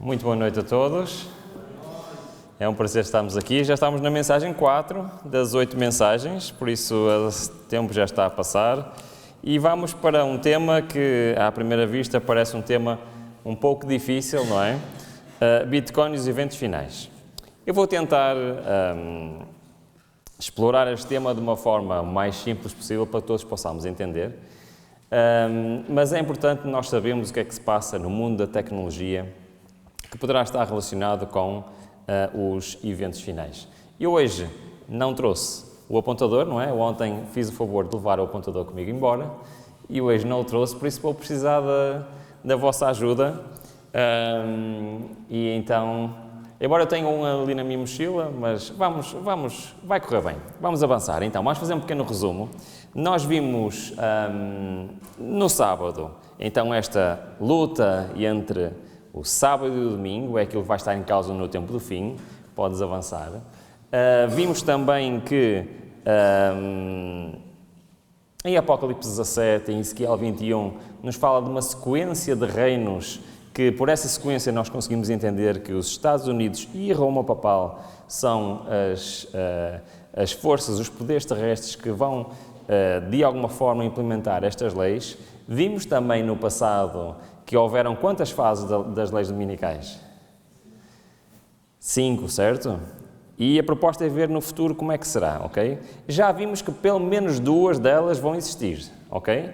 Muito boa noite a todos. É um prazer estarmos aqui. Já estamos na mensagem 4 das 8 mensagens, por isso o tempo já está a passar. E vamos para um tema que, à primeira vista, parece um tema um pouco difícil, não é? Bitcoin e os eventos finais. Eu vou tentar explorar este tema de uma forma mais simples possível para que todos possamos entender. Mas é importante nós sabermos o que é que se passa no mundo da tecnologia que poderá estar relacionado com os eventos finais. Eu hoje não trouxe o apontador, não é? Eu ontem fiz o favor de levar o apontador comigo embora e hoje não o trouxe, por isso vou precisar da vossa ajuda. E então, embora eu tenha um ali na minha mochila, mas vai correr bem. Vamos avançar. Então, vamos fazer um pequeno resumo. Nós vimos no sábado, então, esta luta entre o sábado e o domingo, é aquilo que vai estar em causa no tempo do fim. Podes avançar. Vimos também que em Apocalipse 17, em Ezequiel 21, nos fala de uma sequência de reinos que, por essa sequência, nós conseguimos entender que os Estados Unidos e Roma Papal são as forças, os poderes terrestres que vão, de alguma forma, implementar estas leis. Vimos também no passado que houveram quantas fases das leis dominicais? 5, certo? E a proposta é ver no futuro como é que será, ok? Já vimos que pelo menos 2 delas vão existir, ok?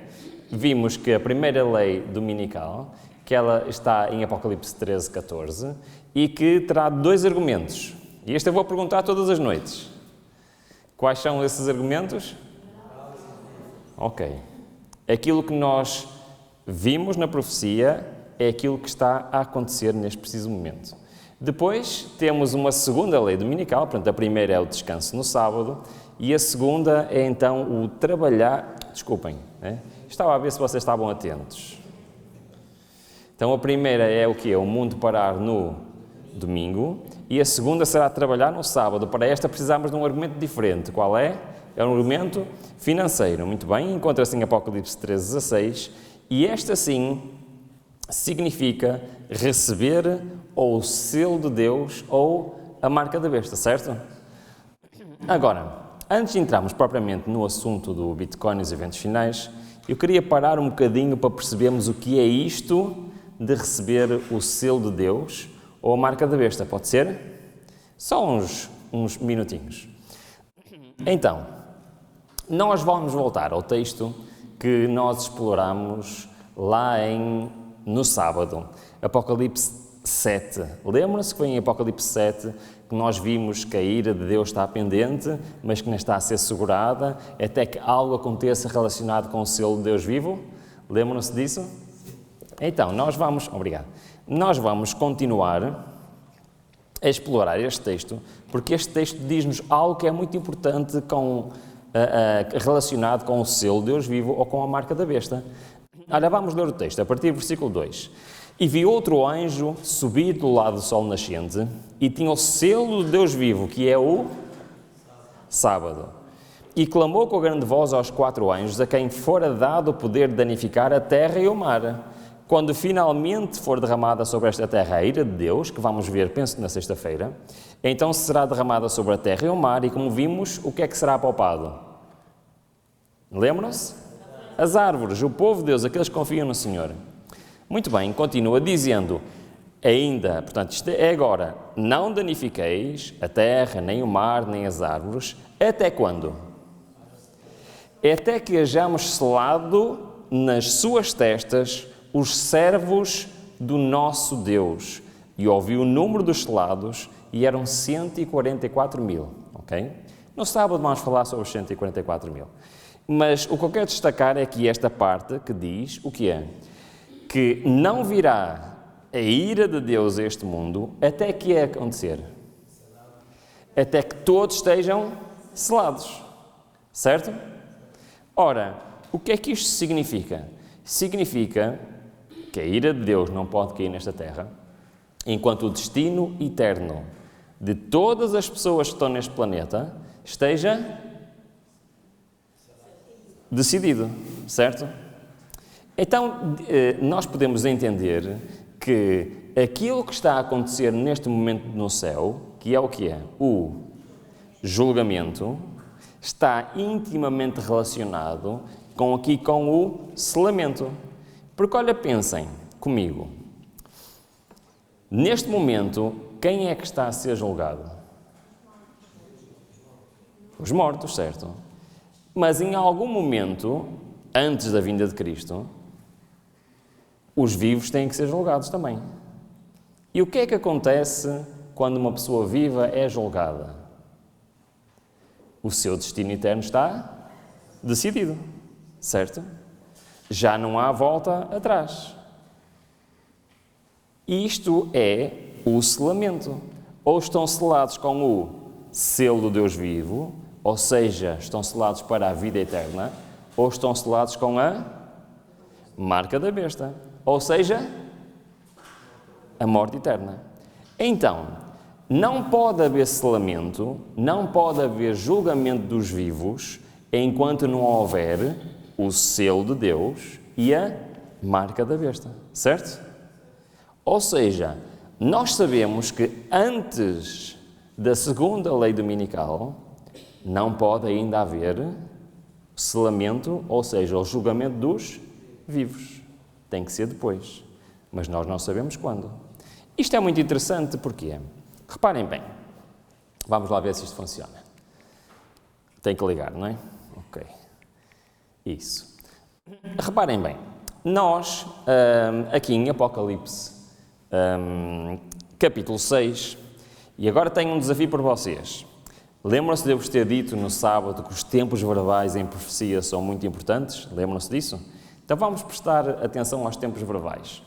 Vimos que a primeira lei dominical, que ela está em Apocalipse 13, 14, e que terá 2 argumentos. E este eu vou perguntar todas as noites. Quais são esses argumentos? Ok. Aquilo que nós vimos na profecia é aquilo que está a acontecer neste preciso momento. Depois temos uma segunda lei dominical, portanto a primeira é o descanso no sábado e a segunda é então o trabalhar... Desculpem, né? Estava a ver se vocês estavam atentos. Então a primeira é o quê? O mundo parar no domingo e a segunda será trabalhar no sábado. Para esta precisamos de um argumento diferente. Qual é? É um argumento financeiro. Muito bem, encontra-se em Apocalipse 13, 16 e esta sim significa receber ou o selo de Deus ou a marca da besta, certo? Agora, antes de entrarmos propriamente no assunto do Bitcoin e os eventos finais, eu queria parar um bocadinho para percebermos o que é isto de receber o selo de Deus ou a marca da besta, pode ser? Só uns minutinhos. Então, nós vamos voltar ao texto que nós exploramos lá no sábado, Apocalipse 7. Lembram-se que foi em Apocalipse 7 que nós vimos que a ira de Deus está pendente, mas que não está a ser segurada, até que algo aconteça relacionado com o selo de Deus vivo? Lembram-se disso? Então, nós vamos continuar a explorar este texto, porque este texto diz-nos algo que é muito importante relacionado com o selo de Deus vivo ou com a marca da besta. Ora, vamos ler o texto, a partir do versículo 2. E vi outro anjo subir do lado do sol nascente, e tinha o selo de Deus vivo, que é o sábado. E clamou com grande voz aos 4 anjos, a quem fora dado o poder de danificar a terra e o mar. Quando finalmente for derramada sobre esta terra a ira de Deus, que vamos ver, penso, na sexta-feira, então será derramada sobre a terra e o mar, e como vimos, o que é que será apalpado? Lembram-se? As árvores, o povo de Deus, aqueles que confiam no Senhor. Muito bem, continua dizendo, ainda, portanto, isto é agora, não danifiqueis a terra, nem o mar, nem as árvores, até quando? Até que hajamos selado nas suas testas os servos do nosso Deus. E ouvi o número dos selados e eram 144 mil, ok? No sábado vamos falar sobre os 144 mil. Mas o que eu quero destacar é que esta parte que diz o que é? Que não virá a ira de Deus a este mundo até que é acontecer. Até que todos estejam selados. Certo? Ora, o que é que isto significa? Significa que a ira de Deus não pode cair nesta terra enquanto o destino eterno de todas as pessoas que estão neste planeta esteja decidido, certo? Então, nós podemos entender que aquilo que está a acontecer neste momento no céu, que é o que é? O julgamento, está intimamente relacionado com o selamento. Porque olha, pensem comigo, neste momento, quem é que está a ser julgado? Os mortos, certo? Mas em algum momento, antes da vinda de Cristo, os vivos têm que ser julgados também. E o que é que acontece quando uma pessoa viva é julgada? O seu destino eterno está decidido, certo? Já não há volta atrás. Isto é o selamento. Ou estão selados com o selo do Deus vivo, ou seja, estão selados para a vida eterna, ou estão selados com a marca da besta, ou seja, a morte eterna. Então, não pode haver selamento, não pode haver julgamento dos vivos, enquanto não houver o selo de Deus e a marca da besta, certo? Ou seja, nós sabemos que antes da segunda lei dominical não pode ainda haver selamento, ou seja, o julgamento dos vivos. Tem que ser depois, mas nós não sabemos quando. Isto é muito interessante, porquê? Reparem bem, vamos lá ver se isto funciona. Tem que ligar, não é? Ok, isso. Reparem bem, nós, aqui em Apocalipse, capítulo 6, e agora tenho um desafio para vocês. Lembram-se de eu vos ter dito no sábado que os tempos verbais em profecia são muito importantes? Lembram-se disso? Então vamos prestar atenção aos tempos verbais.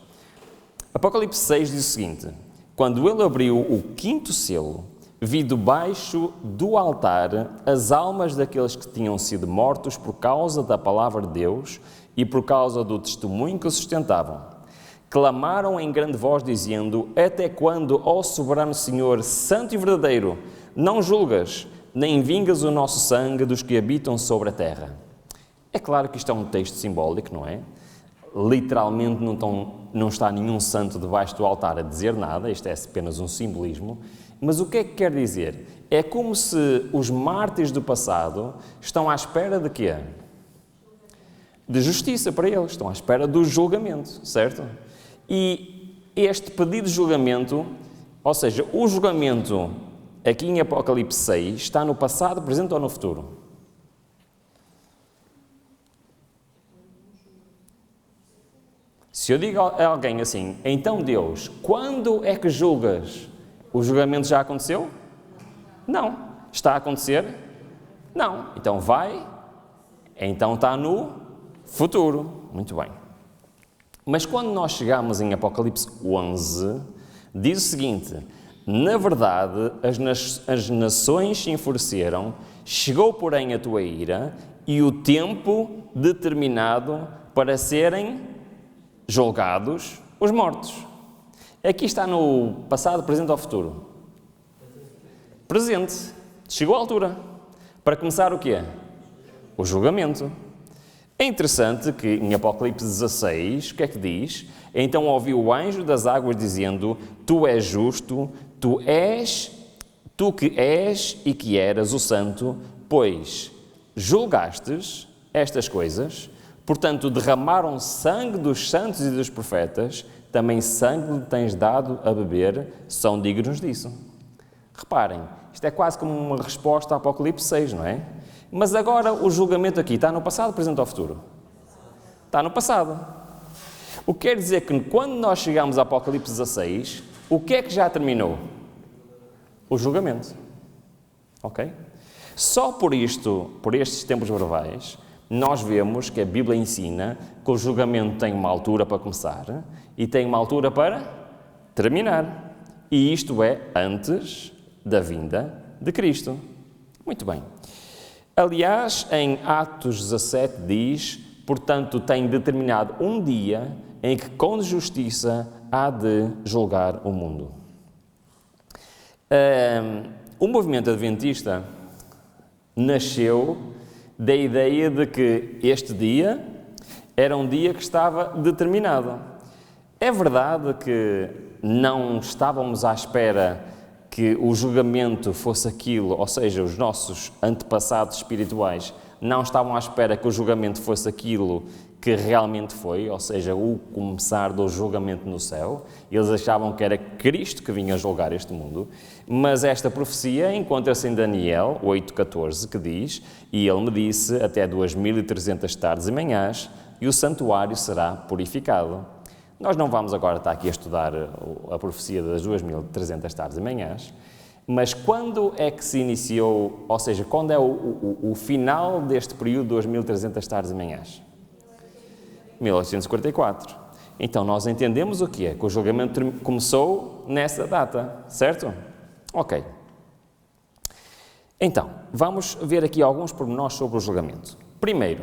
Apocalipse 6 diz o seguinte: quando ele abriu o quinto selo, vi debaixo do altar as almas daqueles que tinham sido mortos por causa da palavra de Deus e por causa do testemunho que sustentavam. Clamaram em grande voz, dizendo: até quando, ó soberano Senhor, santo e verdadeiro, não julgas, nem vingas o nosso sangue dos que habitam sobre a terra? É claro que isto é um texto simbólico, não é? Literalmente não está nenhum santo debaixo do altar a dizer nada, isto é apenas um simbolismo. Mas o que é que quer dizer? É como se os mártires do passado estão à espera de quê? De justiça para eles, estão à espera do julgamento, certo? E este pedido de julgamento, ou seja, o julgamento aqui em Apocalipse 6, está no passado, presente ou no futuro? Se eu digo a alguém assim, então Deus, quando é que julgas? O julgamento já aconteceu? Não. Está a acontecer? Não. Então vai, então está no futuro. Muito bem. Mas quando nós chegamos em Apocalipse 11, diz o seguinte: na verdade, as nações se enfureceram, chegou, porém, a tua ira e o tempo determinado para serem julgados os mortos. Aqui está no passado, presente ou futuro? Presente. Chegou a altura. Para começar o quê? O julgamento. É interessante que em Apocalipse 16, o que é que diz? Então ouvi o anjo das águas dizendo: tu és justo, tu que és e que eras o santo, pois julgastes estas coisas, portanto derramaram sangue dos santos e dos profetas, também sangue lhe tens dado a beber, são dignos disso. Reparem, isto é quase como uma resposta a Apocalipse 6, não é? Mas agora o julgamento aqui está no passado, presente ou futuro? Está no passado. O que quer dizer que quando nós chegamos a Apocalipse 16, o que é que já terminou? O julgamento. Ok? Só por isto, por estes tempos verbais, nós vemos que a Bíblia ensina que o julgamento tem uma altura para começar e tem uma altura para terminar. E isto é antes da vinda de Cristo. Muito bem. Aliás, em Atos 17 diz: portanto, tem determinado um dia em que com justiça há de julgar o mundo. O movimento adventista nasceu da ideia de que este dia era um dia que estava determinado. É verdade que não estávamos à espera que o julgamento fosse aquilo, ou seja, os nossos antepassados espirituais não estavam à espera que o julgamento fosse aquilo que realmente foi, ou seja, o começar do julgamento no céu. Eles achavam que era Cristo que vinha julgar este mundo, mas esta profecia encontra-se em Daniel 8,14, que diz: "E ele me disse, até 2300 tardes e manhãs, e o santuário será purificado." Nós não vamos agora estar aqui a estudar a profecia das 2300 tardes e manhãs, mas quando é que se iniciou, ou seja, quando é o final deste período de 2300 tardes e manhãs? 1844. Então, nós entendemos o que é, que o julgamento começou nessa data, certo? Ok. Então, vamos ver aqui alguns pormenores sobre o julgamento. Primeiro,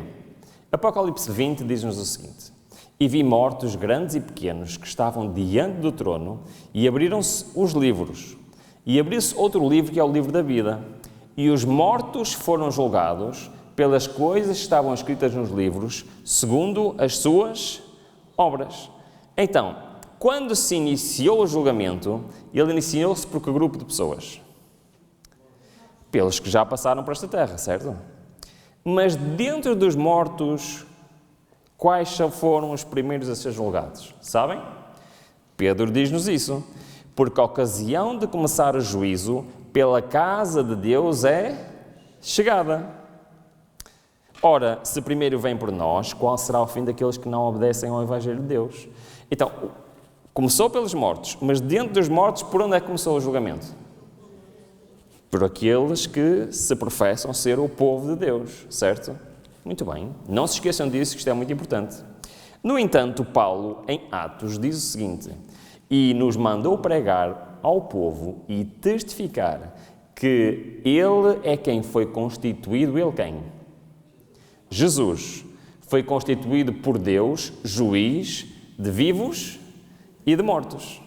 Apocalipse 20 diz-nos o seguinte: "E vi mortos grandes e pequenos que estavam diante do trono, e abriram-se os livros. E abriu-se outro livro, que é o livro da vida. E os mortos foram julgados pelas coisas que estavam escritas nos livros, segundo as suas obras." Então, quando se iniciou o julgamento, ele iniciou-se por que grupo de pessoas? Pelos que já passaram por esta terra, certo? Mas dentro dos mortos, quais foram os primeiros a ser julgados? Sabem? Pedro diz-nos isso. "Porque a ocasião de começar o juízo pela casa de Deus é chegada." Ora, se primeiro vem por nós, qual será o fim daqueles que não obedecem ao Evangelho de Deus? Então, começou pelos mortos, mas dentro dos mortos, por onde é que começou o julgamento? Por aqueles que se professam ser o povo de Deus, certo? Muito bem, não se esqueçam disso, que isto é muito importante. No entanto, Paulo, em Atos, diz o seguinte: "E nos mandou pregar ao povo e testificar que ele é quem foi constituído." Ele quem? Jesus foi constituído por Deus, juiz de vivos e de mortos.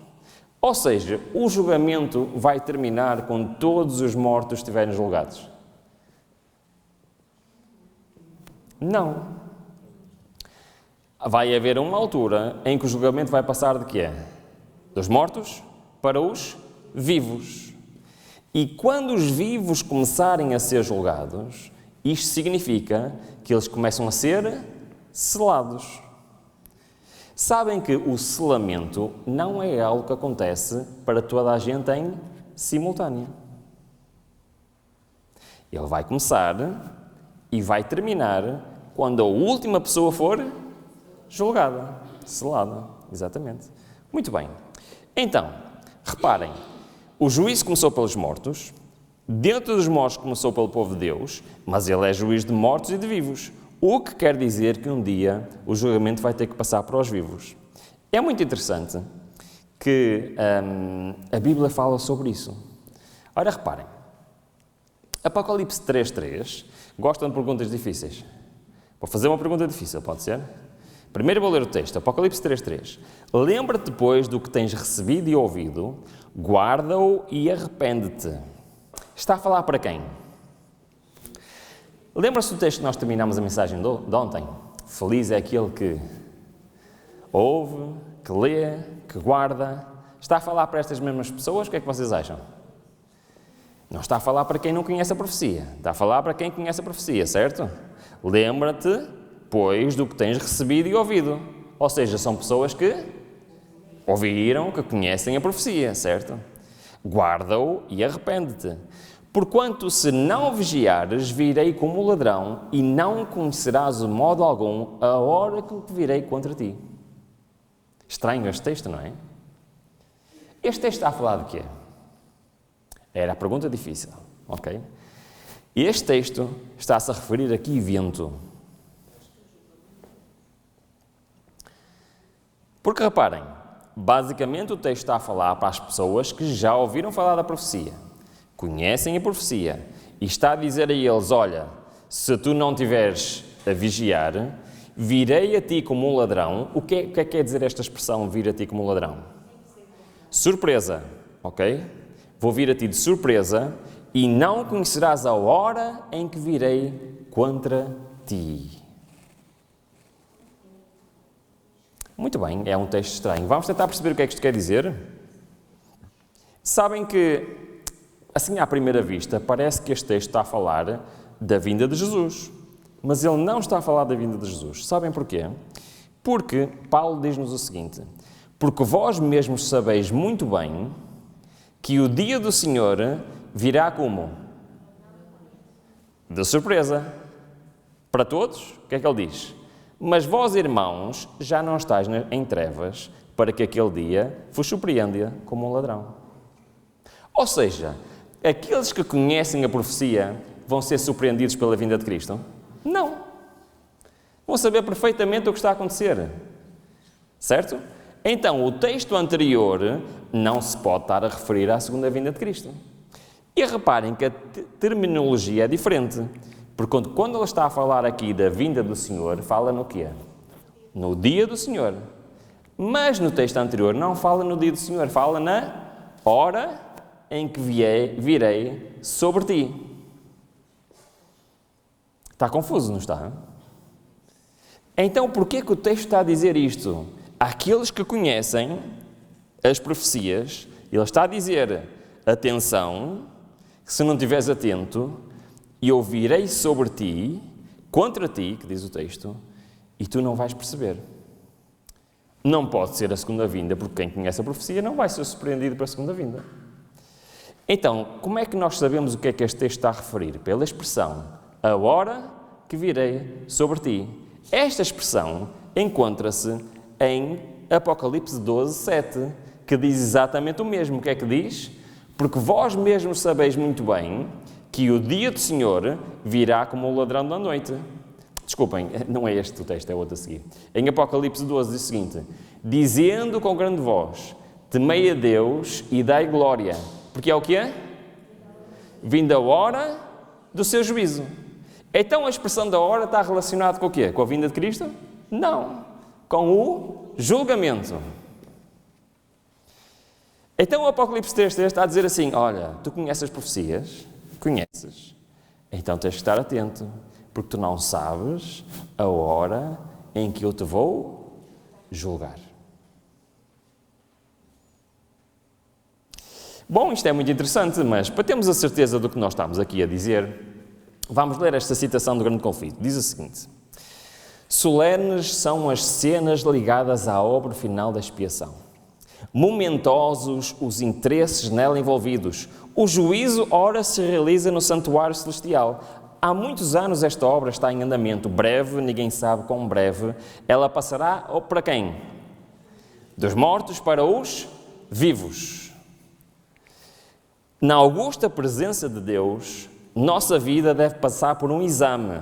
Ou seja, o julgamento vai terminar quando todos os mortos estiverem julgados? Não. Vai haver uma altura em que o julgamento vai passar de quê? Dos mortos para os vivos. E quando os vivos começarem a ser julgados, isto significa que eles começam a ser selados. Sabem que o selamento não é algo que acontece para toda a gente em simultâneo. Ele vai começar e vai terminar quando a última pessoa for julgada, selada, exatamente. Muito bem. Então, reparem, o juízo começou pelos mortos. Dentro dos mortos começou pelo povo de Deus, mas ele é juiz de mortos e de vivos, o que quer dizer que um dia o julgamento vai ter que passar para os vivos. É muito interessante que a Bíblia fala sobre isso. Ora, reparem, Apocalipse 3.3, gostam de perguntas difíceis? Vou fazer uma pergunta difícil, pode ser? Primeiro vou ler o texto, Apocalipse 3.3. "Lembra-te, depois, do que tens recebido e ouvido, guarda-o e arrepende-te." Está a falar para quem? Lembra-se do texto que nós terminamos a mensagem de ontem? Feliz é aquele que ouve, que lê, que guarda. Está a falar para estas mesmas pessoas? O que é que vocês acham? Não está a falar para quem não conhece a profecia. Está a falar para quem conhece a profecia, certo? Lembra-te, pois, do que tens recebido e ouvido. Ou seja, são pessoas que ouviram, que conhecem a profecia, certo? Guarda-o e arrepende-te. "Porquanto, se não vigiares, virei como ladrão, e não conhecerás de modo algum a hora que virei contra ti." Estranho este texto, não é? Este texto está a falar de quê? Era a pergunta difícil, ok? Este texto está-se a referir a que evento? Porque reparem, basicamente o texto está a falar para as pessoas que já ouviram falar da profecia, conhecem a profecia, e está a dizer a eles: "Olha, se tu não tiveres a vigiar, virei a ti como um ladrão." O que é que quer dizer esta expressão, vir a ti como um ladrão? Surpresa, ok? Vou vir a ti de surpresa e não conhecerás a hora em que virei contra ti. Muito bem, é um texto estranho. Vamos tentar perceber o que é que isto quer dizer? Sabem que, assim à primeira vista, parece que este texto está a falar da vinda de Jesus. Mas ele não está a falar da vinda de Jesus. Sabem porquê? Porque Paulo diz-nos o seguinte: porque vós mesmos sabeis muito bem que o dia do Senhor virá como? De surpresa. Para todos, o que é que ele diz? Mas vós, irmãos, já não estáis em trevas, para que aquele dia vos surpreenda como um ladrão. Ou seja, aqueles que conhecem a profecia vão ser surpreendidos pela vinda de Cristo? Não. Vão saber perfeitamente o que está a acontecer. Certo? Então, o texto anterior não se pode estar a referir à segunda vinda de Cristo. E reparem que a terminologia é diferente. Porque quando ele está a falar aqui da vinda do Senhor, fala no quê? No dia do Senhor. Mas no texto anterior não fala no dia do Senhor, fala na hora em que virei sobre ti. Está confuso, não está? Então, porquê que o texto está a dizer isto? Àqueles que conhecem as profecias, ele está a dizer, atenção, se não estiveres atento, eu virei sobre ti, contra ti, que diz o texto, e tu não vais perceber. Não pode ser a segunda vinda, porque quem conhece a profecia não vai ser surpreendido pela segunda vinda. Então, como é que nós sabemos o que é que este texto está a referir? Pela expressão, a hora que virei sobre ti. Esta expressão encontra-se em Apocalipse 12, 7, que diz exatamente o mesmo. O que é que diz? Porque vós mesmos sabeis muito bem que o dia do Senhor virá como o ladrão da noite. Desculpem, não é este o texto, é outro a seguir. Em Apocalipse 12 diz o seguinte: dizendo com grande voz, temei a Deus e dai glória, porque é o que é? Vinda a hora do seu juízo. Então a expressão da hora está relacionada com o quê? Com a vinda de Cristo? Não, com o julgamento. Então o Apocalipse 3.3 está a dizer assim: olha, tu conheces as profecias? Conheces. Então tens que estar atento, porque tu não sabes a hora em que eu te vou julgar. Bom, isto é muito interessante, mas para termos a certeza do que nós estamos aqui a dizer, vamos ler esta citação do Grande Conflito. Diz o seguinte: solenes são as cenas ligadas à obra final da expiação. Momentosos os interesses nela envolvidos. O juízo, ora, se realiza no santuário celestial. Há muitos anos esta obra está em andamento. Breve, ninguém sabe quão breve. Ela passará para quem? Dos mortos para os vivos. Na augusta presença de Deus, nossa vida deve passar por um exame.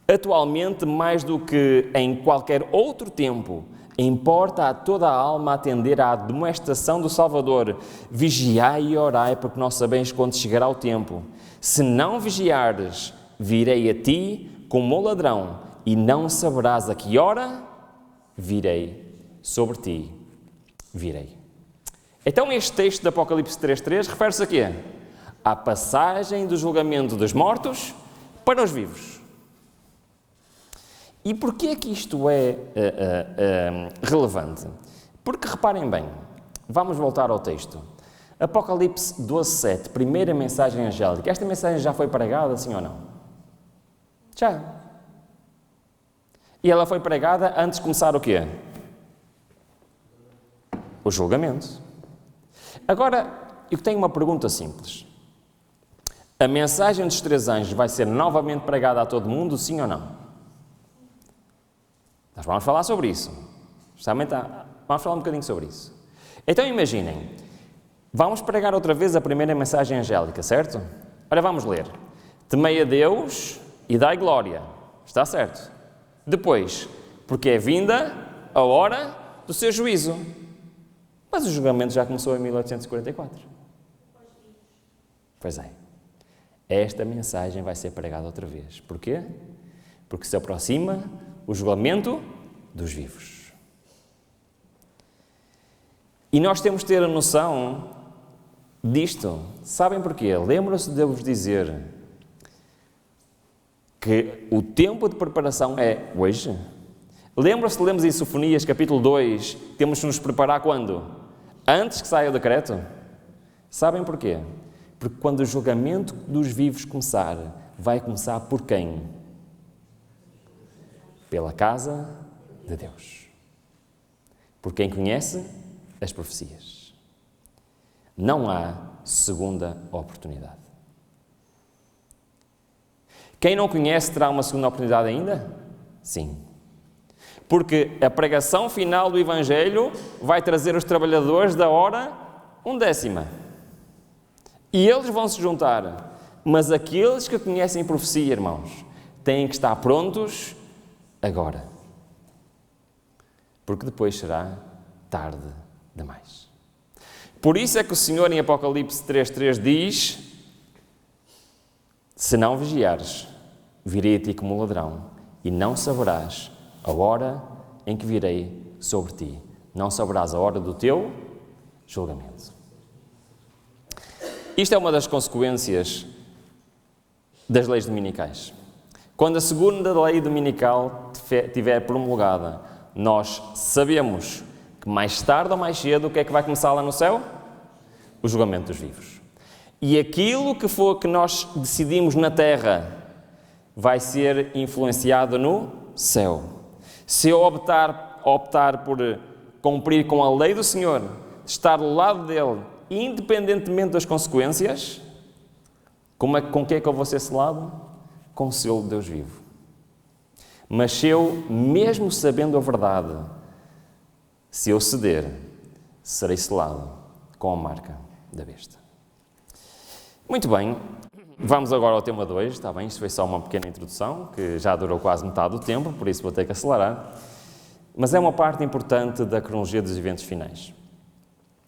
Atualmente, mais do que em qualquer outro tempo, importa a toda a alma atender à admoestação do Salvador. Vigiai e orai, porque não sabeis quando chegará o tempo. Se não vigiares, virei a ti como um ladrão, e não saberás a que hora virei sobre ti. Virei. Então este texto de Apocalipse 3.3 refere-se a quê? À passagem do julgamento dos mortos para os vivos. E porquê é que isto é relevante? Porque, reparem bem, vamos voltar ao texto. Apocalipse 12.7, primeira mensagem angélica. Esta mensagem já foi pregada, sim ou não? Já. E ela foi pregada antes de começar o quê? O julgamento. Agora, eu tenho uma pergunta simples. A mensagem dos 3 anjos vai ser novamente pregada a todo mundo, sim ou não? Nós vamos falar sobre isso. Vamos falar um bocadinho sobre isso. Então imaginem, vamos pregar outra vez a primeira mensagem angélica, certo? Ora, vamos ler. Temei a Deus e dai glória. Está certo? Depois, porque é vinda a hora do seu juízo. Mas o julgamento já começou em 1844. Pois é. Esta mensagem vai ser pregada outra vez. Porquê? Porque se aproxima o julgamento dos vivos. E nós temos de ter a noção disto. Sabem porquê? Lembram-se de eu vos dizer que o tempo de preparação é hoje? Lembra-se, lemos em Sofonias, capítulo 2, temos de nos preparar quando? Antes que saia o decreto? Sabem porquê? Porque quando o julgamento dos vivos começar, vai começar por quem? Pela casa de Deus. Por quem conhece as profecias. Não há segunda oportunidade. Quem não conhece terá uma segunda oportunidade ainda? Sim. Porque a pregação final do Evangelho vai trazer os trabalhadores da hora 1/10. E eles vão se juntar. Mas aqueles que conhecem profecia, irmãos, têm que estar prontos agora. Porque depois será tarde demais. Por isso é que o Senhor em Apocalipse 3:3 diz: se não vigiares, virei a ti como ladrão, e não saberás a hora em que virei sobre ti. Não saberás a hora do teu julgamento. Isto é uma das consequências das leis dominicais. Quando a segunda lei dominical estiver promulgada, nós sabemos que mais tarde ou mais cedo o que é que vai começar lá no céu? O julgamento dos vivos. E aquilo que nós decidimos na terra vai ser influenciado no céu. Se eu optar por cumprir com a lei do Senhor, estar do lado dele, independentemente das consequências, com que é que eu vou ser selado? Com o selo de Deus vivo. Mas se eu, mesmo sabendo a verdade, se eu ceder, serei selado com a marca da besta. Muito bem, vamos agora ao tema 2, está bem? Isto foi só uma pequena introdução, que já durou quase metade do tempo, por isso vou ter que acelerar. Mas é uma parte importante da cronologia dos eventos finais.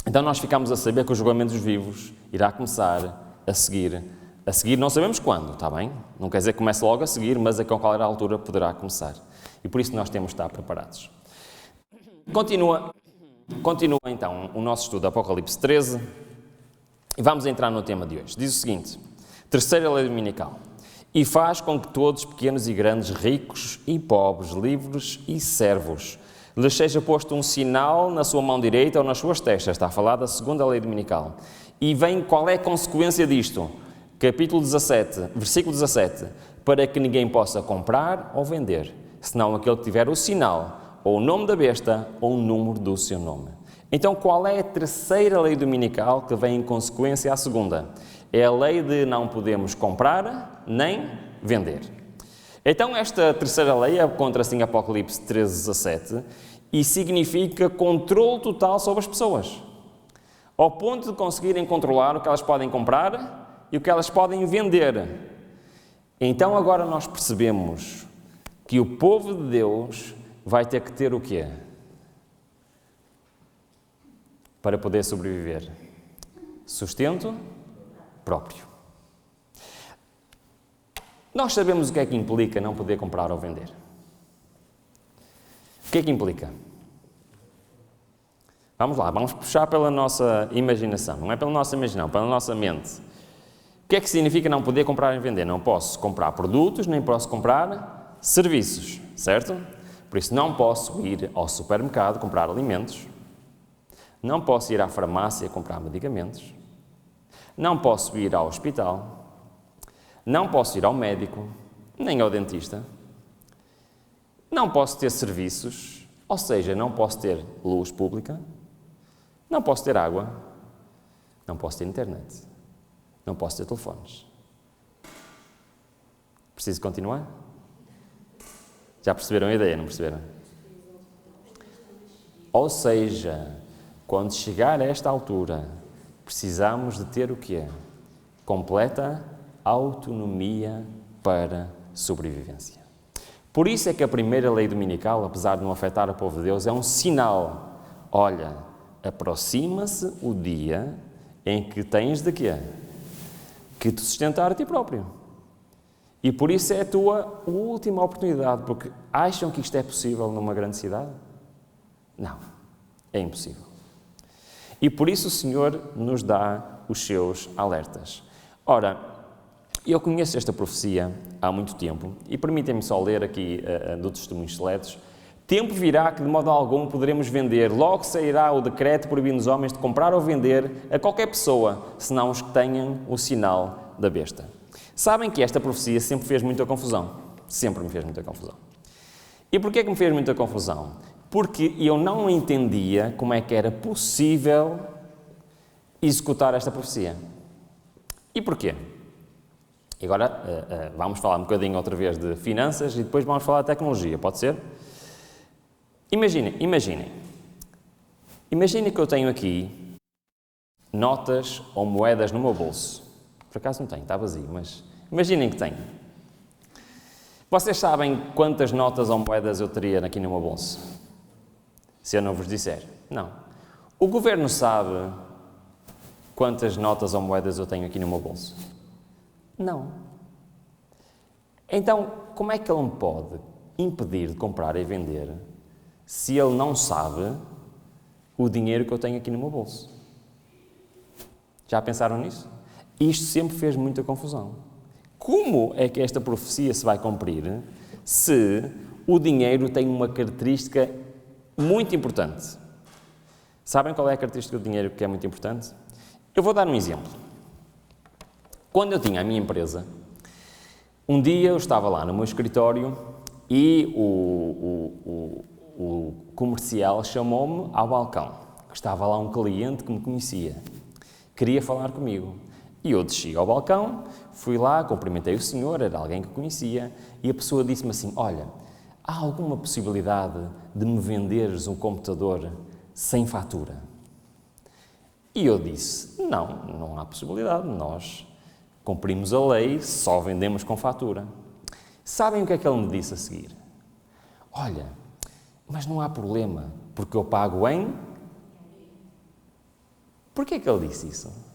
Então nós ficamos a saber que o julgamento dos vivos irá começar a seguir. A seguir não sabemos quando, está bem? Não quer dizer que comece logo a seguir, mas a qual altura poderá começar. E por isso nós temos de estar preparados. Continua então o nosso estudo, Apocalipse 13, e vamos entrar no tema de hoje. Diz o seguinte: terceira lei dominical. E faz com que todos, pequenos e grandes, ricos e pobres, livres e servos, lhes seja posto um sinal na sua mão direita ou nas suas testas. Está a falar da segunda lei dominical. E vem, qual é a consequência disto? Capítulo 17, versículo 17. Para que ninguém possa comprar ou vender, senão aquele que tiver o sinal, ou o nome da besta, ou o número do seu nome. Então, qual é a terceira lei dominical que vem em consequência à segunda? É a lei de não podemos comprar nem vender. Então, esta terceira lei encontra-se em Apocalipse 13:17 e significa controle total sobre as pessoas, ao ponto de conseguirem controlar o que elas podem comprar e o que elas podem vender. Então, agora nós percebemos que o povo de Deus vai ter que ter o quê? Para poder sobreviver? Sustento próprio. Nós sabemos o que é que implica não poder comprar ou vender. O que é que implica? Vamos lá, vamos puxar pela nossa imaginação. Não é pela nossa imaginação, pela nossa mente. O que é que significa não poder comprar e vender? Não posso comprar produtos, nem posso comprar serviços, certo? Por isso não posso ir ao supermercado comprar alimentos, não posso ir à farmácia comprar medicamentos, não posso ir ao hospital, não posso ir ao médico, nem ao dentista, não posso ter serviços, ou seja, não posso ter luz pública, não posso ter água, não posso ter internet, não posso ter telefones. Preciso continuar? Já perceberam a ideia, não perceberam? Ou seja, quando chegar a esta altura, precisamos de ter o quê? Completa autonomia para sobrevivência. Por isso é que a primeira lei dominical, apesar de não afetar o povo de Deus, é um sinal. Olha, aproxima-se o dia em que tens de quê? Que te sustentar a ti próprio. E por isso é a tua última oportunidade, porque acham que isto é possível numa grande cidade? Não, é impossível. E por isso o Senhor nos dá os seus alertas. Ora, eu conheço esta profecia há muito tempo, e permitem-me só ler aqui do Testemunhos Seletos, Tempo virá que de modo algum poderemos vender, logo sairá o decreto proibindo os homens de comprar ou vender a qualquer pessoa, senão os que tenham o sinal da besta. Sabem que esta profecia sempre fez muita confusão. Sempre me fez muita confusão. E porquê que me fez muita confusão? Porque eu não entendia como é que era possível executar esta profecia. E porquê? E agora vamos falar um bocadinho outra vez de finanças e depois vamos falar de tecnologia, pode ser? Imaginem que eu tenho aqui notas ou moedas no meu bolso. Por acaso não tenho, está vazio, mas imaginem que tenho. Vocês sabem quantas notas ou moedas eu teria aqui no meu bolso? Se eu não vos disser. Não. O governo sabe quantas notas ou moedas eu tenho aqui no meu bolso? Não. Então, como é que ele me pode impedir de comprar e vender se ele não sabe o dinheiro que eu tenho aqui no meu bolso? Já pensaram nisso? Isto sempre fez muita confusão. Como é que esta profecia se vai cumprir se o dinheiro tem uma característica muito importante? Sabem qual é a característica do dinheiro que é muito importante? Eu vou dar um exemplo. Quando eu tinha a minha empresa, um dia eu estava lá no meu escritório e o comercial chamou-me ao balcão. Estava lá um cliente que me conhecia, queria falar comigo. E eu desci ao balcão, fui lá, cumprimentei o senhor, era alguém que conhecia, e a pessoa disse-me assim, olha, há alguma possibilidade de me venderes um computador sem fatura? E eu disse, não há possibilidade, nós cumprimos a lei, só vendemos com fatura. Sabem o que é que ele me disse a seguir? Olha, mas não há problema, porque eu pago em... Porquê que ele disse isso?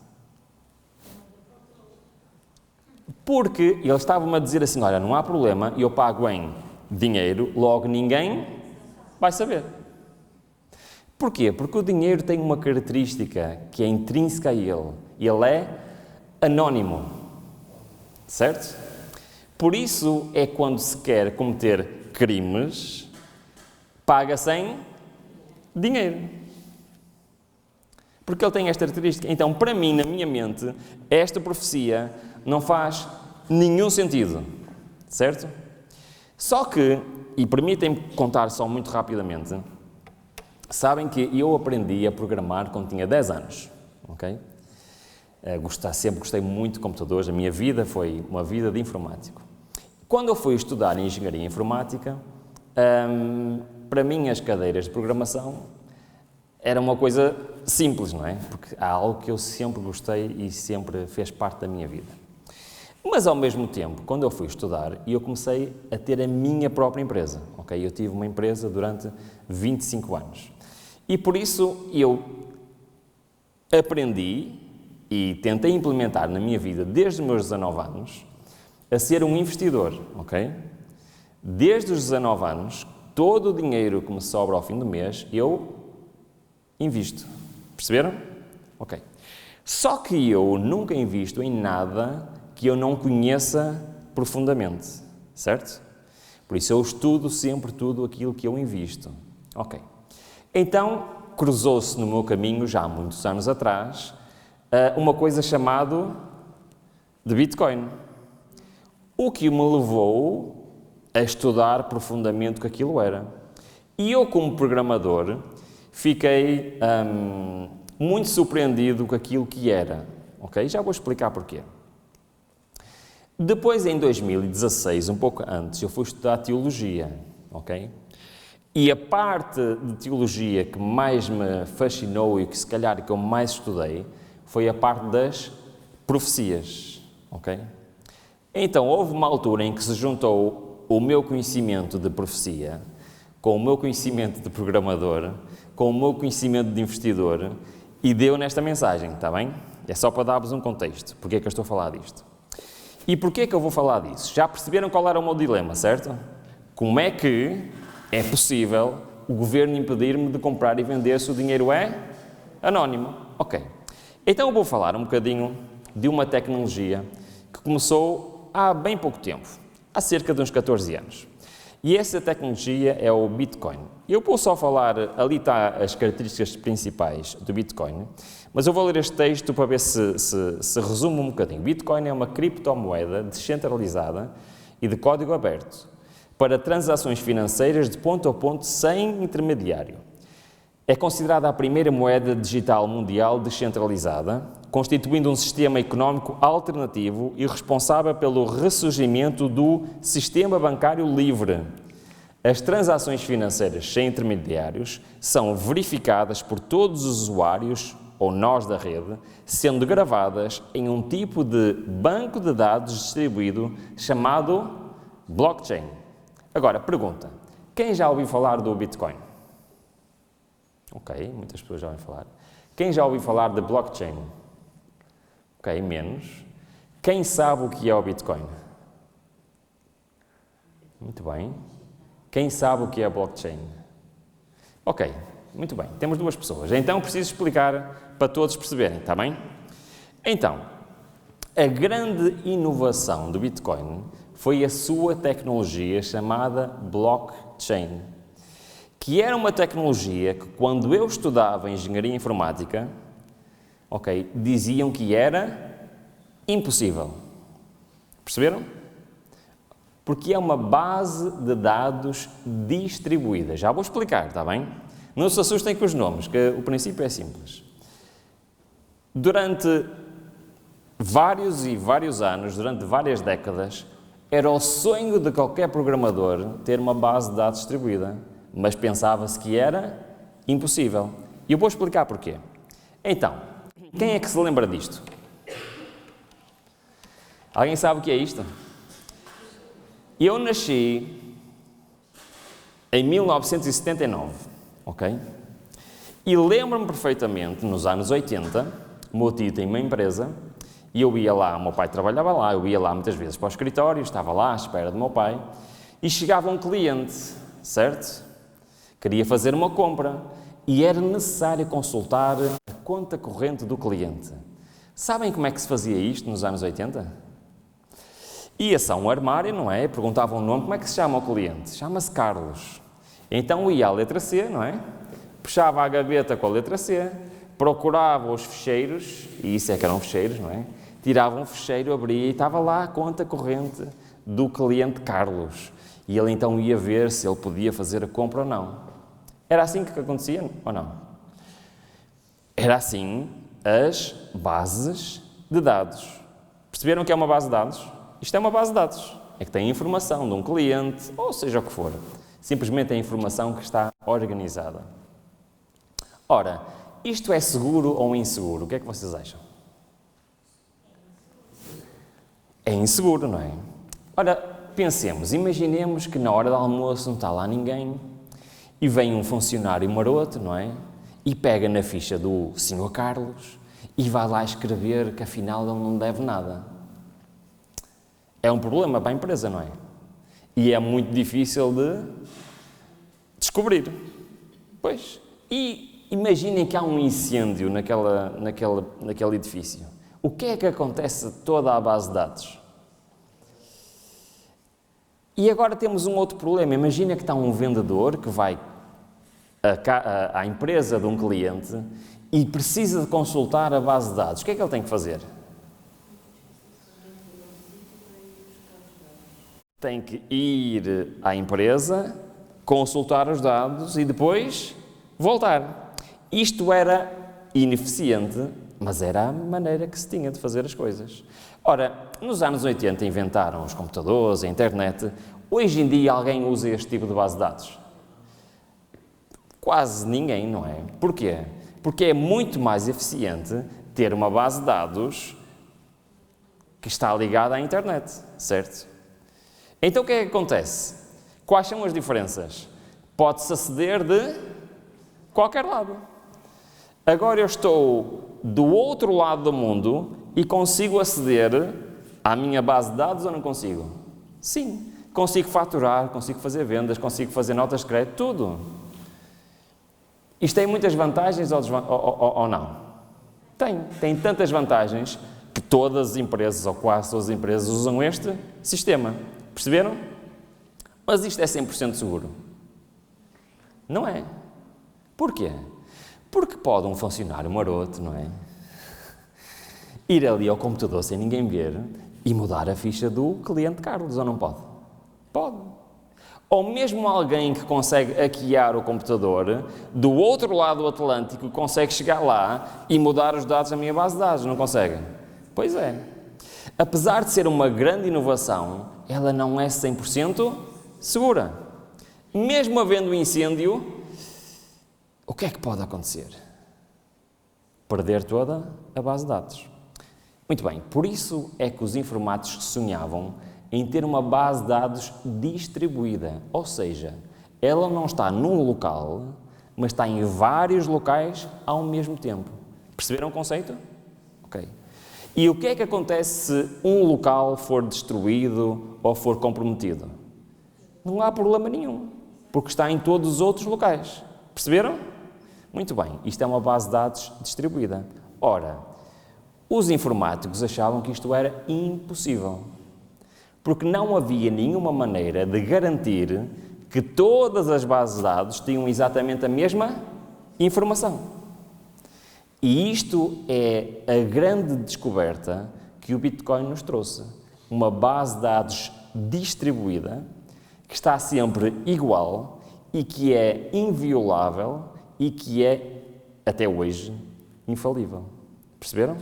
Porque ele estava-me a dizer assim, olha, não há problema, eu pago em dinheiro, logo ninguém vai saber. Porquê? Porque o dinheiro tem uma característica que é intrínseca a ele. Ele é anónimo. Certo? Por isso é quando se quer cometer crimes, paga-se em dinheiro. Porque ele tem esta característica. Então, para mim, na minha mente, esta profecia não faz nenhum sentido. Certo? Só que, e permitem-me contar só muito rapidamente, sabem que eu aprendi a programar quando tinha 10 anos. Ok? Sempre gostei muito de computadores, a minha vida foi uma vida de informático. Quando eu fui estudar Engenharia Informática, para mim as cadeiras de programação era uma coisa simples, não é? Porque há algo que eu sempre gostei e sempre fez parte da minha vida. Mas ao mesmo tempo, quando eu fui estudar, eu comecei a ter a minha própria empresa, ok? Eu tive uma empresa durante 25 anos. E por isso eu aprendi e tentei implementar na minha vida, desde os meus 19 anos, a ser um investidor, ok? Desde os 19 anos, todo o dinheiro que me sobra ao fim do mês, eu invisto. Perceberam? Ok. Só que eu nunca invisto em nada que eu não conheça profundamente, certo? Por isso eu estudo sempre tudo aquilo que eu invisto. Ok. Então, cruzou-se no meu caminho, já há muitos anos atrás, uma coisa chamada de Bitcoin. O que me levou a estudar profundamente o que aquilo era. E eu, como programador, fiquei muito surpreendido com aquilo que era. Ok? Já vou explicar porquê. Depois, em 2016, um pouco antes, eu fui estudar teologia. Ok? E a parte de teologia que mais me fascinou e que se calhar que eu mais estudei foi a parte das profecias, ok? Então, houve uma altura em que se juntou o meu conhecimento de profecia com o meu conhecimento de programador, com o meu conhecimento de investidor e deu nesta mensagem, está bem? É só para dar-vos um contexto, porque é que eu estou a falar disto. E porquê é que eu vou falar disso? Já perceberam qual era o meu dilema, certo? Como é que é possível o governo impedir-me de comprar e vender se o dinheiro é anónimo? Ok. Então eu vou falar um bocadinho de uma tecnologia que começou há bem pouco tempo, há cerca de uns 14 anos. E essa tecnologia é o Bitcoin. Eu vou só falar, ali está as características principais do Bitcoin, mas eu vou ler este texto para ver se resume um bocadinho. Bitcoin é uma criptomoeda descentralizada e de código aberto para transações financeiras de ponto a ponto sem intermediário. É considerada a primeira moeda digital mundial descentralizada, constituindo um sistema económico alternativo e responsável pelo ressurgimento do sistema bancário livre. As transações financeiras sem intermediários são verificadas por todos os usuários ou nós da rede, sendo gravadas em um tipo de banco de dados distribuído chamado blockchain. Agora, pergunta, quem já ouviu falar do Bitcoin? Ok, muitas pessoas já ouvem falar. Quem já ouviu falar de blockchain? Ok, menos. Quem sabe o que é o Bitcoin? Muito bem. Quem sabe o que é blockchain? Ok, muito bem. Temos duas pessoas. Então, preciso explicar para todos perceberem, está bem? Então, a grande inovação do Bitcoin foi a sua tecnologia chamada blockchain, que era uma tecnologia que, quando eu estudava engenharia informática, ok, diziam que era impossível. Perceberam? Porque é uma base de dados distribuída. Já vou explicar, está bem? Não se assustem com os nomes, que o princípio é simples. Durante vários e vários anos, durante várias décadas, era o sonho de qualquer programador ter uma base de dados distribuída, mas pensava-se que era impossível. E eu vou explicar porquê. Então, quem é que se lembra disto? Alguém sabe o que é isto? Eu nasci em 1979, ok? E lembro-me perfeitamente, nos anos 80, o meu tio tem uma empresa e eu ia lá, o meu pai trabalhava lá, eu ia lá muitas vezes para o escritório, estava lá à espera do meu pai e chegava um cliente, certo? Queria fazer uma compra e era necessário consultar a conta corrente do cliente. Sabem como é que se fazia isto nos anos 80? Ia-se a um armário, não é? Perguntavam o nome, como é que se chama o cliente? Chama-se Carlos. Então ia à letra C, não é? Puxava a gaveta com a letra C, procurava os fecheiros, e isso é que eram fecheiros, não é? Tirava um fecheiro, abria e estava lá a conta corrente do cliente Carlos. E ele então ia ver se ele podia fazer a compra ou não. Era assim que acontecia ou não? Era assim as bases de dados. Perceberam que é uma base de dados? Isto é uma base de dados. É que tem informação de um cliente, ou seja o que for. Simplesmente a informação que está organizada. Ora, isto é seguro ou inseguro? O que é que vocês acham? É inseguro, não é? Ora, pensemos, imaginemos que na hora do almoço não está lá ninguém e vem um funcionário maroto, não é? E pega na ficha do Sr. Carlos e vai lá escrever que afinal ele não deve nada. É um problema para a empresa, não é? E é muito difícil de descobrir. Pois, e imaginem que há um incêndio naquele edifício. O que é que acontece toda a base de dados? E agora temos um outro problema. Imagina que está um vendedor que vai à empresa de um cliente e precisa de consultar a base de dados. O que é que ele tem que fazer? Tem que ir à empresa, consultar os dados e depois voltar. Isto era ineficiente, mas era a maneira que se tinha de fazer as coisas. Ora, nos anos 80 inventaram os computadores, a internet. Hoje em dia alguém usa este tipo de base de dados? Quase ninguém, não é? Porquê? Porque é muito mais eficiente ter uma base de dados que está ligada à internet, certo? Então o que é que acontece? Quais são as diferenças? Pode-se aceder de qualquer lado. Agora eu estou do outro lado do mundo e consigo aceder à minha base de dados ou não consigo? Sim, consigo faturar, consigo fazer vendas, consigo fazer notas de crédito, tudo. Isto tem muitas vantagens ou não? Tem tantas vantagens que todas as empresas, ou quase todas as empresas, usam este sistema. Perceberam? Mas isto é 100% seguro? Não é. Porquê? Porque pode um funcionário maroto, não é? Ir ali ao computador sem ninguém ver e mudar a ficha do cliente Carlos, ou não pode? Pode. Ou mesmo alguém que consegue hackear o computador, do outro lado do Atlântico, consegue chegar lá e mudar os dados da minha base de dados, não consegue? Pois é. Apesar de ser uma grande inovação, ela não é 100% segura. Mesmo havendo um incêndio, o que é que pode acontecer? Perder toda a base de dados. Muito bem, por isso é que os informáticos sonhavam em ter uma base de dados distribuída, ou seja, ela não está num local, mas está em vários locais ao mesmo tempo. Perceberam o conceito? Ok. E o que é que acontece se um local for destruído ou for comprometido? Não há problema nenhum, porque está em todos os outros locais. Perceberam? Muito bem, isto é uma base de dados distribuída. Ora, os informáticos achavam que isto era impossível, porque não havia nenhuma maneira de garantir que todas as bases de dados tinham exatamente a mesma informação. E isto é a grande descoberta que o Bitcoin nos trouxe. Uma base de dados distribuída, que está sempre igual e que é inviolável e que é, até hoje, infalível. Perceberam?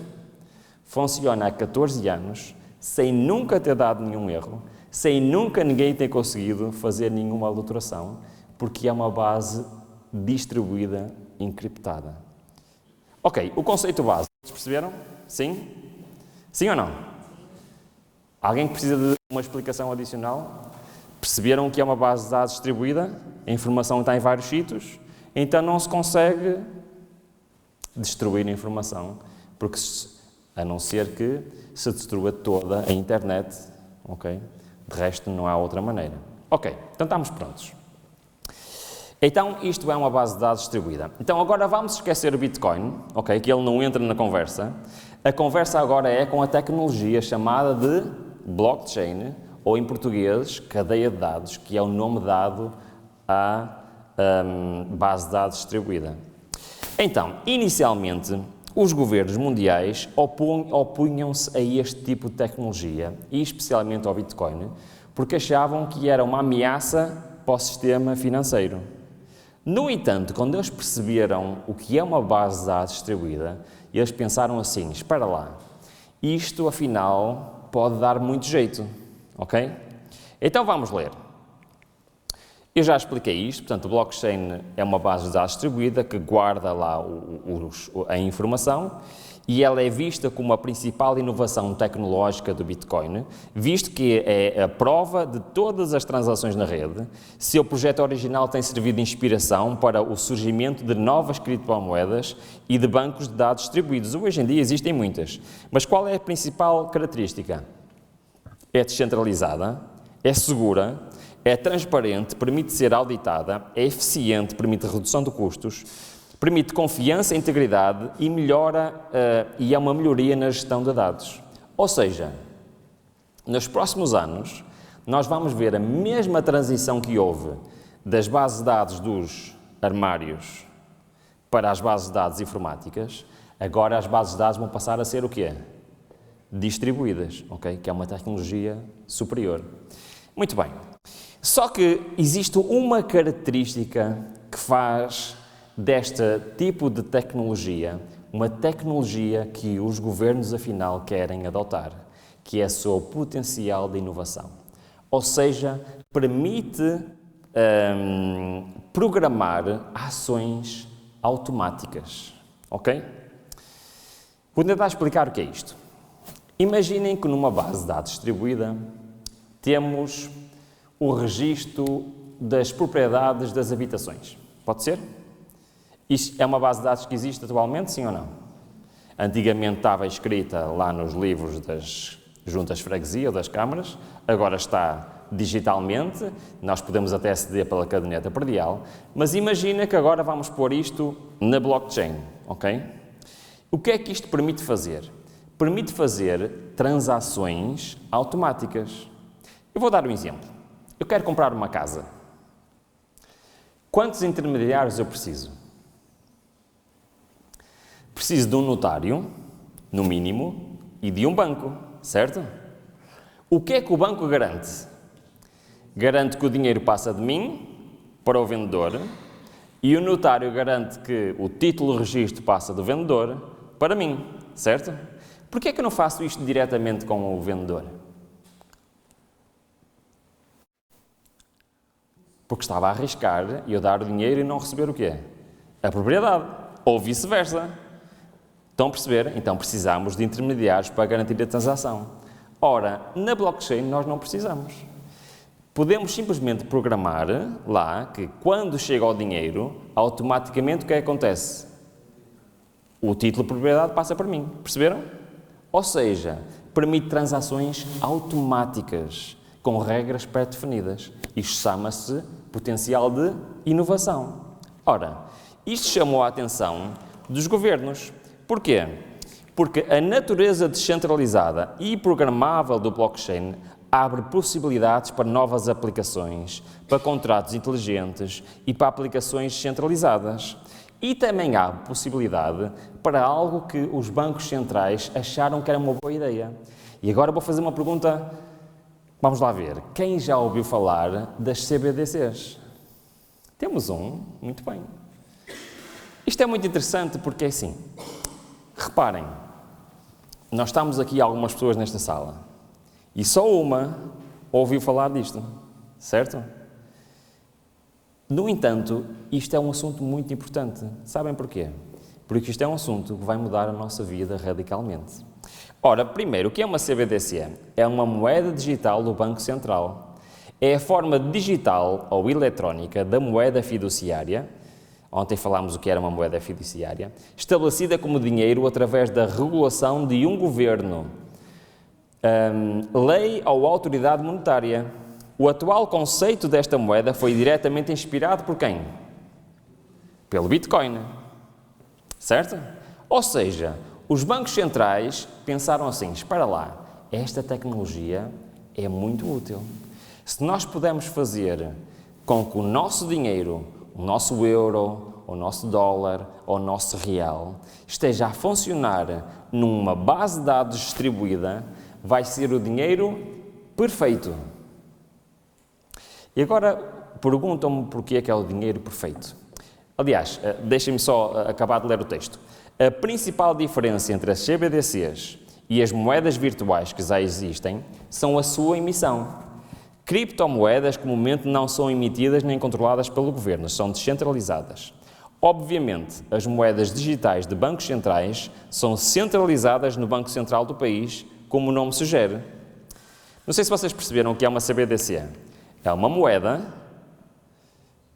Funciona há 14 anos, sem nunca ter dado nenhum erro, sem nunca ninguém ter conseguido fazer nenhuma adulteração, porque é uma base distribuída, encriptada. Ok, o conceito básico, perceberam? Sim? Sim ou não? Alguém que precisa de uma explicação adicional? Perceberam que é uma base de dados distribuída? A informação está em vários sítios, então não se consegue destruir a informação, porque a não ser que se destrua toda a internet, ok? De resto, não há outra maneira. Ok, então estamos prontos. Então, isto é uma base de dados distribuída. Então, agora vamos esquecer o Bitcoin, ok? Que ele não entra na conversa. A conversa agora é com a tecnologia chamada de blockchain, ou em português, cadeia de dados, que é o nome dado à base de dados distribuída. Então, inicialmente, os governos mundiais opunham-se a este tipo de tecnologia, e especialmente ao Bitcoin, porque achavam que era uma ameaça para o sistema financeiro. No entanto, quando eles perceberam o que é uma base de dados distribuída, eles pensaram assim, espera lá, isto afinal pode dar muito jeito, ok? Então vamos ler. Eu já expliquei isto, portanto, o blockchain é uma base de dados distribuída que guarda lá a informação e ela é vista como a principal inovação tecnológica do Bitcoin, visto que é a prova de todas as transações na rede. Seu projeto original tem servido de inspiração para o surgimento de novas criptomoedas e de bancos de dados distribuídos. Hoje em dia existem muitas, mas qual é a principal característica? É descentralizada, é segura, é transparente, permite ser auditada, é eficiente, permite redução de custos, permite confiança e integridade e e é uma melhoria na gestão de dados. Ou seja, nos próximos anos, nós vamos ver a mesma transição que houve das bases de dados dos armários para as bases de dados informáticas. Agora as bases de dados vão passar a ser o quê? Distribuídas, ok? Que é uma tecnologia superior. Muito bem. Só que existe uma característica que faz deste tipo de tecnologia uma tecnologia que os governos, afinal, querem adotar, que é o seu potencial de inovação. Ou seja, permite programar ações automáticas, ok? Vou tentar explicar o que é isto. Imaginem que numa base de dados distribuída temos o registro das propriedades das habitações. Pode ser? Isto é uma base de dados que existe atualmente, sim ou não? Antigamente estava escrita lá nos livros das juntas de freguesia ou das câmaras, agora está digitalmente, nós podemos até aceder pela caderneta predial, mas imagina que agora vamos pôr isto na blockchain, ok? O que é que isto permite fazer? Permite fazer transações automáticas. Eu vou dar um exemplo. eu quero comprar uma casa. Quantos intermediários eu preciso? Preciso de um notário, no mínimo, e de um banco, certo? O que é que o banco garante? Garante que o dinheiro passa de mim para o vendedor e o notário garante que o título de registro passa do vendedor para mim, certo? Por que é que eu não faço isto diretamente com o vendedor? Porque estava a arriscar e eu dar o dinheiro e não receber o quê? A propriedade. Ou vice-versa. Estão a perceber? Então precisamos de intermediários para garantir a transação. Ora, na blockchain nós não precisamos. Podemos simplesmente programar lá que quando chega o dinheiro, automaticamente o que é que acontece? O título de propriedade passa para mim. Perceberam? Ou seja, permite transações automáticas, com regras pré-definidas. Isto chama-se potencial de inovação. Ora, isto chamou a atenção dos governos. Porquê? Porque a natureza descentralizada e programável do blockchain abre possibilidades para novas aplicações, para contratos inteligentes e para aplicações descentralizadas. E também há possibilidade para algo que os bancos centrais acharam que era uma boa ideia. E agora vou fazer uma pergunta. Vamos lá ver. Quem já ouviu falar das CBDCs? Temos um. Muito bem. Isto é muito interessante porque é assim. Reparem, nós estamos aqui algumas pessoas nesta sala e só uma ouviu falar disto, certo? No entanto, isto é um assunto muito importante. Sabem porquê? Porque isto é um assunto que vai mudar a nossa vida radicalmente. Ora, primeiro, o que é uma CBDC? É uma moeda digital do Banco Central. É a forma digital ou eletrónica da moeda fiduciária. Ontem falámos o que era uma moeda fiduciária, estabelecida como dinheiro através da regulação de um governo, lei ou autoridade monetária. O atual conceito desta moeda foi diretamente inspirado por quem? Pelo Bitcoin, certo? Ou seja, os bancos centrais pensaram assim, espera lá, esta tecnologia é muito útil. Se nós pudermos fazer com que o nosso dinheiro, o nosso euro, o nosso dólar, o nosso real, esteja a funcionar numa base de dados distribuída, vai ser o dinheiro perfeito. E agora perguntam-me porquê é que é o dinheiro perfeito. Aliás, deixem-me só acabar de ler o texto. A principal diferença entre as CBDCs e as moedas virtuais que já existem são a sua emissão. Criptomoedas comumente não são emitidas nem controladas pelo governo, são descentralizadas. Obviamente, as moedas digitais de bancos centrais são centralizadas no Banco Central do país, como o nome sugere. Não sei se vocês perceberam o que é uma CBDC. É uma moeda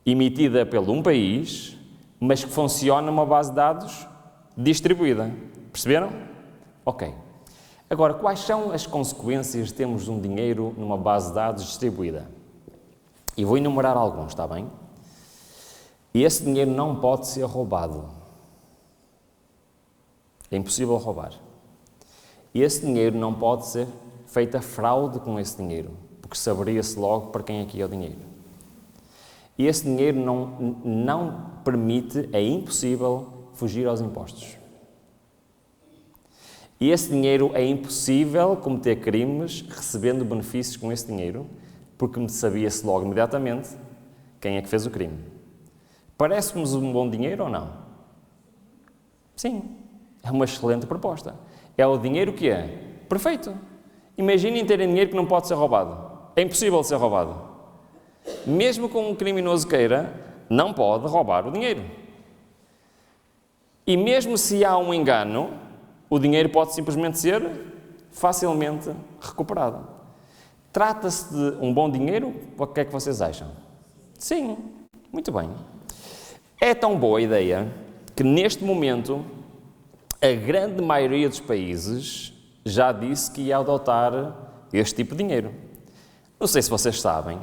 emitida pelo um país, mas que funciona numa base de dados distribuída. Perceberam? Ok. Agora, quais são as consequências de termos um dinheiro numa base de dados distribuída? E vou enumerar alguns, está bem? E esse dinheiro não pode ser roubado. É impossível roubar. E esse dinheiro não pode ser feita fraude com esse dinheiro, porque saberia-se logo para quem é que é o dinheiro. E esse dinheiro não permite, é impossível fugir aos impostos. E esse dinheiro é impossível cometer crimes recebendo benefícios com esse dinheiro, porque sabia-se logo imediatamente quem é que fez o crime. Parece-nos um bom dinheiro ou não? Sim, é uma excelente proposta. É o dinheiro que é perfeito. Imaginem terem dinheiro que não pode ser roubado. É impossível ser roubado. Mesmo que um criminoso queira, não pode roubar o dinheiro. E mesmo se há um engano, o dinheiro pode simplesmente ser facilmente recuperado. Trata-se de um bom dinheiro? O que é que vocês acham? Sim, muito bem. É tão boa a ideia que, neste momento, a grande maioria dos países já disse que ia adotar este tipo de dinheiro. Não sei se vocês sabem,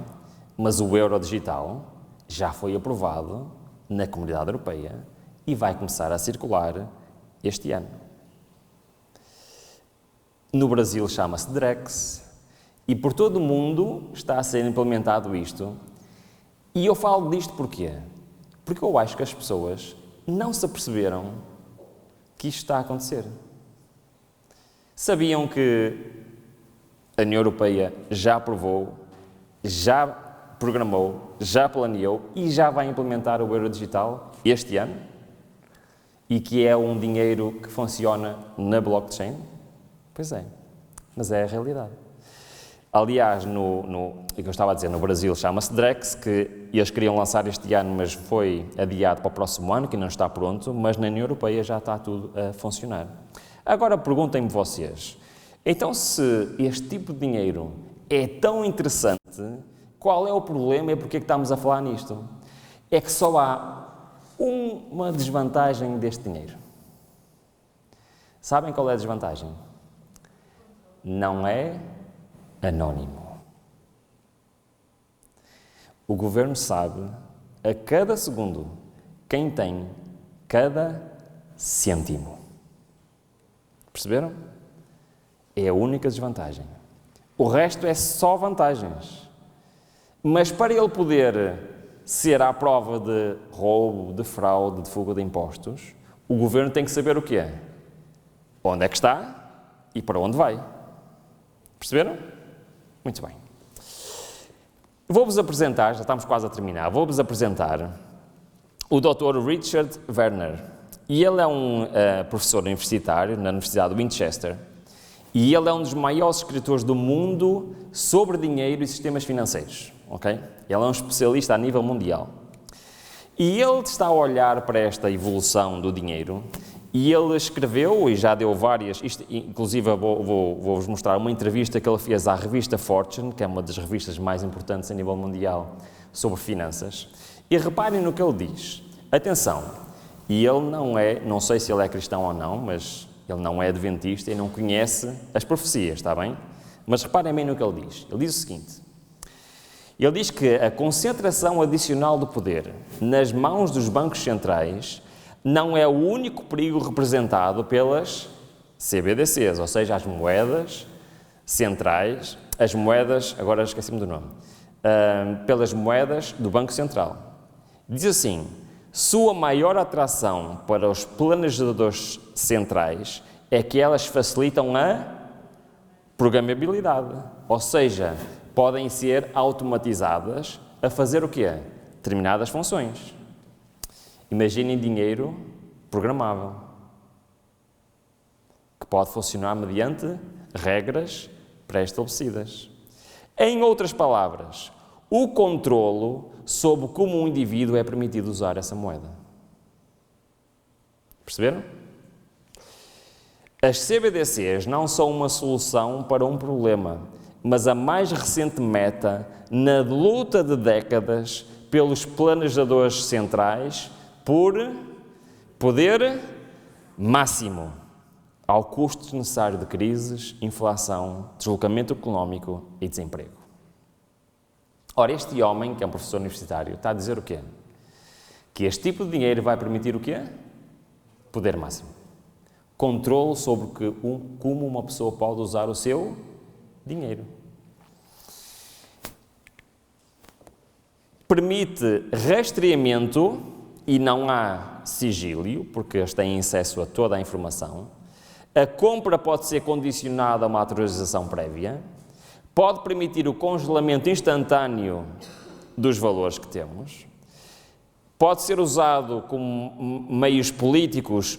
mas o euro digital já foi aprovado na Comunidade Europeia e vai começar a circular este ano. No Brasil chama-se Drex E por todo o mundo está a ser implementado isto. E eu falo disto porquê? Porque eu acho que as pessoas não se aperceberam que isto está a acontecer. Sabiam que a União Europeia já aprovou, já programou, já planeou e já vai implementar o euro digital este ano? E que é um dinheiro que funciona na blockchain? Pois é, mas é a realidade. Aliás, o que eu estava a dizer, no Brasil chama-se Drex, que eles queriam lançar este ano, mas foi adiado para o próximo ano, que não está pronto, mas na União Europeia já está tudo a funcionar. Agora perguntem-me vocês, então se este tipo de dinheiro é tão interessante, qual é o problema e porquê é que estamos a falar nisto? É que só há uma desvantagem deste dinheiro. Sabem qual é a desvantagem? Não é anónimo. O governo sabe a cada segundo quem tem cada cêntimo. Perceberam? É a única desvantagem. O resto é só vantagens. Mas para ele poder ser à prova de roubo, de fraude, de fuga de impostos, o governo tem que saber o que é. Onde é que está e para onde vai. Perceberam? Muito bem. Vou-vos apresentar, já estamos quase a terminar, vou-vos apresentar o Dr. Richard Werner. E ele é um professor universitário na Universidade de Winchester. E ele é um dos maiores escritores do mundo sobre dinheiro e sistemas financeiros. Okay? Ele é um especialista a nível mundial. E ele está a olhar para esta evolução do dinheiro e ele escreveu, e já deu várias, inclusive vou-vos mostrar uma entrevista que ele fez à revista Fortune, que é uma das revistas mais importantes a nível mundial sobre finanças. E reparem no que ele diz. Atenção, e ele não sei se ele é cristão ou não, mas ele não é adventista e não conhece as profecias, está bem? Mas reparem bem no que ele diz. Ele diz o seguinte: ele diz que a concentração adicional do poder nas mãos dos bancos centrais não é o único perigo representado pelas CBDCs, ou seja, as moedas centrais, as moedas, agora esqueci-me do nome, pelas moedas do Banco Central. Diz assim: sua maior atração para os planejadores centrais é que elas facilitam a programabilidade, ou seja, podem ser automatizadas a fazer o quê? Determinadas funções. Imaginem dinheiro programável, que pode funcionar mediante regras pré-estabelecidas. Em outras palavras, o controlo sobre como um indivíduo é permitido usar essa moeda. Perceberam? As CBDCs não são uma solução para um problema, mas a mais recente meta na luta de décadas pelos planejadores centrais por poder máximo, ao custo desnecessário de crises, inflação, deslocamento económico e desemprego. Ora, este homem, que é um professor universitário, está a dizer o quê? Que este tipo de dinheiro vai permitir o quê? Poder máximo. Controle sobre como uma pessoa pode usar o seu dinheiro. Permite rastreamento e não há sigílio, porque eles têm acesso a toda a informação. A compra pode ser condicionada a uma autorização prévia. Pode permitir o congelamento instantâneo dos valores que temos. Pode ser usado como meios políticos,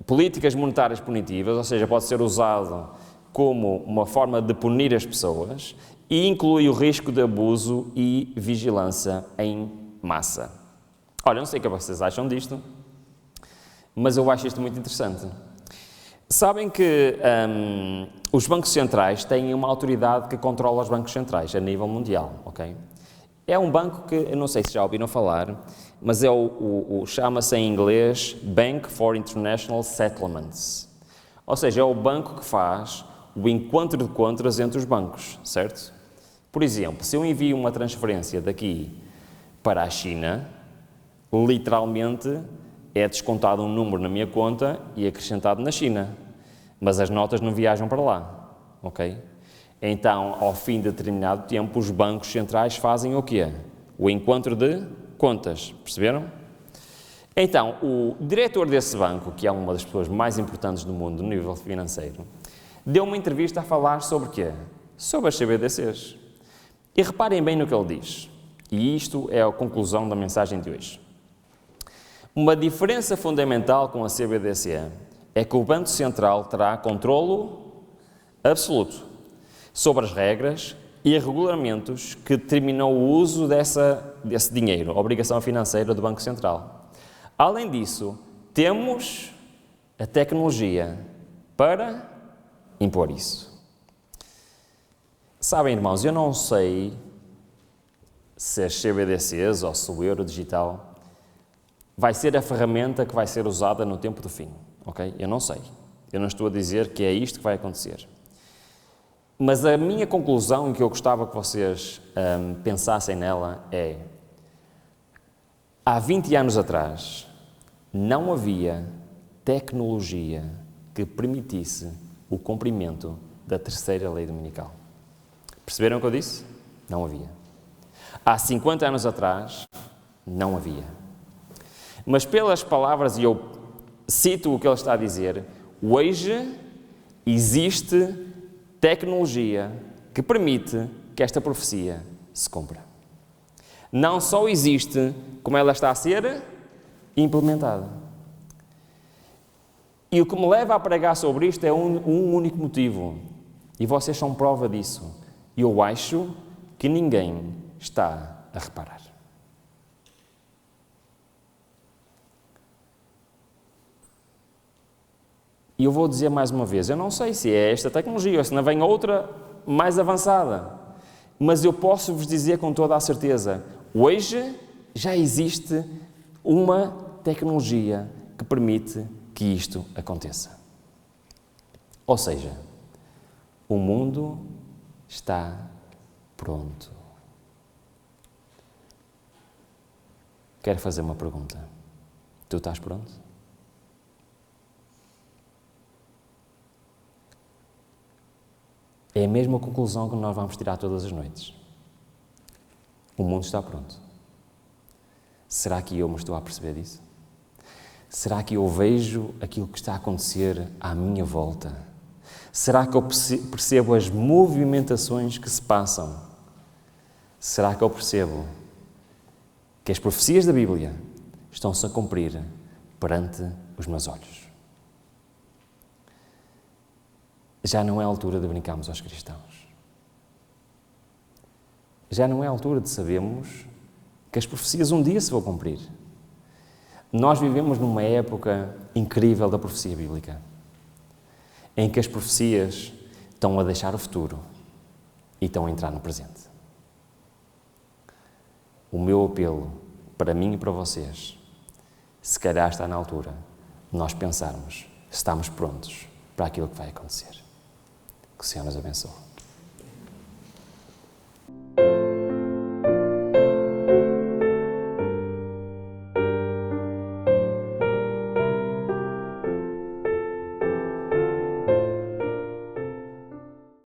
políticas monetárias punitivas, ou seja, pode ser usado como uma forma de punir as pessoas e inclui o risco de abuso e vigilância em massa. Olha, não sei o que vocês acham disto, mas eu acho isto muito interessante. Sabem que os bancos centrais têm uma autoridade que controla os bancos centrais a nível mundial, ok? É um banco que, eu não sei se já ouviram falar, mas é chama-se em inglês Bank for International Settlements. Ou seja, é o banco que faz o encontro de contas entre os bancos, certo? Por exemplo, se eu envio uma transferência daqui para a China, literalmente é descontado um número na minha conta e acrescentado na China, mas as notas não viajam para lá, ok? Então, ao fim de determinado tempo, os bancos centrais fazem o quê? O encontro de contas, perceberam? Então, o diretor desse banco, que é uma das pessoas mais importantes do mundo no nível financeiro, deu uma entrevista a falar sobre o quê? Sobre as CBDCs. E reparem bem no que ele diz. E isto é a conclusão da mensagem de hoje. Uma diferença fundamental com a CBDC é que o Banco Central terá controlo absoluto sobre as regras e regulamentos que determinam o uso desse dinheiro, a obrigação financeira do Banco Central. Além disso, temos a tecnologia para impor isso. Sabem, irmãos, eu não sei se as CBDCs ou se o euro digital vai ser a ferramenta que vai ser usada no tempo do fim, ok? Eu não sei. Eu não estou a dizer que é isto que vai acontecer. Mas a minha conclusão, e que eu gostava que vocês pensassem nela, é: há 20 anos atrás, não havia tecnologia que permitisse o cumprimento da terceira lei dominical. Perceberam o que eu disse? Não havia. Há 50 anos atrás, não havia. Mas pelas palavras, e eu cito o que ele está a dizer, hoje existe tecnologia que permite que esta profecia se cumpra. Não só existe, como ela está a ser implementada. E o que me leva a pregar sobre isto é um único motivo. E vocês são prova disso. Eu acho que ninguém está a reparar. E eu vou dizer mais uma vez, eu não sei se é esta tecnologia ou se não vem outra mais avançada, mas eu posso vos dizer com toda a certeza, hoje já existe uma tecnologia que permite que isto aconteça. Ou seja, o mundo está pronto. Quero fazer uma pergunta. Tu estás pronto? É a mesma conclusão que nós vamos tirar todas as noites. O mundo está pronto. Será que eu me estou a perceber disso? Será que eu vejo aquilo que está a acontecer à minha volta? Será que eu percebo as movimentações que se passam? Será que eu percebo que as profecias da Bíblia estão-se a cumprir perante os meus olhos? Já não é a altura de brincarmos aos cristãos. Já não é a altura de sabermos que as profecias um dia se vão cumprir. Nós vivemos numa época incrível da profecia bíblica, em que as profecias estão a deixar o futuro e estão a entrar no presente. O meu apelo para mim e para vocês, se calhar está na altura de nós pensarmos se estamos prontos para aquilo que vai acontecer. Que o Senhor nos abençoe.